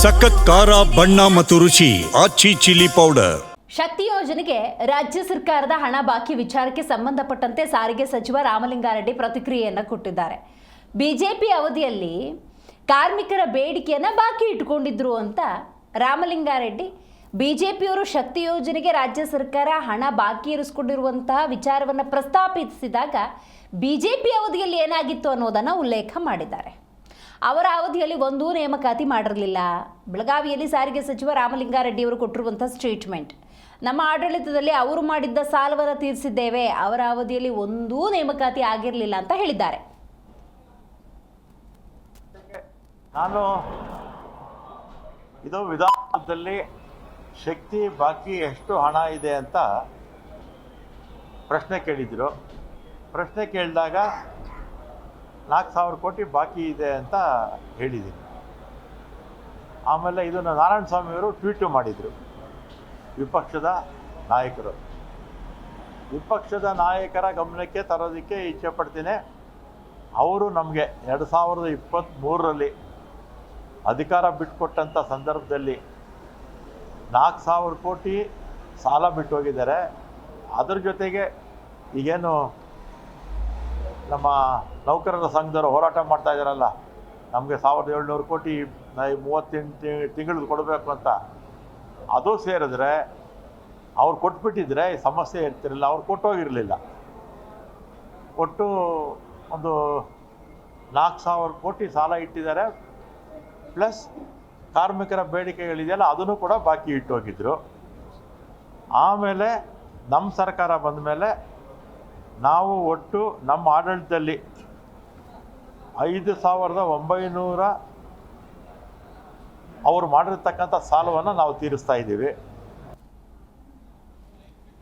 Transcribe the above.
ಸಖತ್ ಖಾರ ಬಣ್ಣ ಮತ್ತು ರುಚಿ ಆಚಿ ಚಿಲ್ಲಿ ಪೌಡರ್. ಶಕ್ತಿ ಯೋಜನೆಗೆ ರಾಜ್ಯ ಸರ್ಕಾರದ ಹಣ ಬಾಕಿ ವಿಚಾರಕ್ಕೆ ಸಂಬಂಧಪಟ್ಟಂತೆ ಸಾರಿಗೆ ಸಚಿವ ರಾಮಲಿಂಗಾರೆಡ್ಡಿ ಪ್ರತಿಕ್ರಿಯೆಯನ್ನು ಕೊಟ್ಟಿದ್ದಾರೆ. ಬಿಜೆಪಿ ಅವಧಿಯಲ್ಲಿ ಕಾರ್ಮಿಕರ ಬೇಡಿಕೆಯನ್ನು ಬಾಕಿ ಇಟ್ಟುಕೊಂಡಿದ್ರು ಅಂತ ರಾಮಲಿಂಗಾರೆಡ್ಡಿ ಬಿಜೆಪಿಯವರು ಶಕ್ತಿ ಯೋಜನೆಗೆ ರಾಜ್ಯ ಸರ್ಕಾರ ಹಣ ಬಾಕಿ ಇರಿಸಿಕೊಂಡಿರುವಂತಹ ವಿಚಾರವನ್ನು ಪ್ರಸ್ತಾಪಿಸಿದಾಗ ಬಿಜೆಪಿ ಅವಧಿಯಲ್ಲಿ ಏನಾಗಿತ್ತು ಅನ್ನೋದನ್ನು ಉಲ್ಲೇಖ ಮಾಡಿದ್ದಾರೆ. ಅವರ ಅವಧಿಯಲ್ಲಿ ಒಂದೂ ನೇಮಕಾತಿ ಮಾಡಿರಲಿಲ್ಲ. ಬೆಳಗಾವಿಯಲ್ಲಿ ಸಾರಿಗೆ ಸಚಿವ ರಾಮಲಿಂಗಾರೆಡ್ಡಿ ಅವರು ಕೊಟ್ಟಿರುವಂಥ ಸ್ಟೇಟ್ಮೆಂಟ್, ನಮ್ಮ ಆಡಳಿತದಲ್ಲಿ ಅವರು ಮಾಡಿದ್ದ ಸಾಲವನ್ನು ತೀರಿಸಿದ್ದೇವೆ, ಅವರ ಅವಧಿಯಲ್ಲಿ ಒಂದೂ ನೇಮಕಾತಿ ಆಗಿರಲಿಲ್ಲ ಅಂತ ಹೇಳಿದ್ದಾರೆ. ನಾನು ಇದು ವಿಧಾನದಲ್ಲಿ ಶಕ್ತಿ ಬಾಕಿ ಎಷ್ಟು ಹಣ ಇದೆ ಅಂತ ಪ್ರಶ್ನೆ ಕೇಳಿದರು. ಪ್ರಶ್ನೆ ಕೇಳಿದಾಗ 4,000 ಕೋಟಿ ಬಾಕಿ ಇದೆ ಅಂತ ಹೇಳಿದ್ದೀನಿ. ಆಮೇಲೆ ಇದನ್ನು ನಾರಾಯಣ ಸ್ವಾಮಿಯವರು ಟ್ವೀಟು ಮಾಡಿದರು. ವಿಪಕ್ಷದ ನಾಯಕರು, ವಿಪಕ್ಷದ ನಾಯಕರ ಗಮನಕ್ಕೆ ತರೋದಕ್ಕೆ ಇಚ್ಛೆ ಪಡ್ತೀನಿ. ಅವರು ನಮಗೆ 2023ರಲ್ಲಿ ಅಧಿಕಾರ ಬಿಟ್ಟುಕೊಟ್ಟಂಥ ಸಂದರ್ಭದಲ್ಲಿ 4,000 ಕೋಟಿ ಸಾಲ ಬಿಟ್ಟು ಹೋಗಿದ್ದಾರೆ. ಅದ್ರ ಜೊತೆಗೆ ಈಗೇನು ನಮ್ಮ ನೌಕರರ ಸಂಘದವರು ಹೋರಾಟ ಮಾಡ್ತಾ ಇದ್ದಾರಲ್ಲ, ನಮಗೆ 1,700 ಕೋಟಿ 38 ತಿಂಗಳು ಕೊಡಬೇಕು ಅಂತ, ಅದು ಸೇರಿದ್ರೆ ಅವ್ರು ಕೊಟ್ಬಿಟ್ಟಿದ್ರೆ ಈ ಸಮಸ್ಯೆ ಇರ್ತಿರಲಿಲ್ಲ. ಅವ್ರು ಕೊಟ್ಟೋಗಿರಲಿಲ್ಲ. ಕೊಟ್ಟು ಒಂದು 4,000 ಕೋಟಿ ಸಾಲ ಇಟ್ಟಿದ್ದಾರೆ. ಪ್ಲಸ್ ಕಾರ್ಮಿಕರ ಬೇಡಿಕೆಗಳಿದೆಯಲ್ಲ ಅದನ್ನು ಕೂಡ ಬಾಕಿ ಇಟ್ಟೋಗಿದ್ರು. ಆಮೇಲೆ ನಮ್ಮ ಸರ್ಕಾರ ಬಂದ ಮೇಲೆ ನಾವು ಒಟ್ಟು ನಮ್ಮ ಆಡಳಿತದಲ್ಲಿ 5,900 ಅವರು ಮಾಡಿರ್ತಕ್ಕಂಥ ಸಾಲವನ್ನು ನಾವು ತೀರಿಸ್ತಾ ಇದ್ದೀವಿ.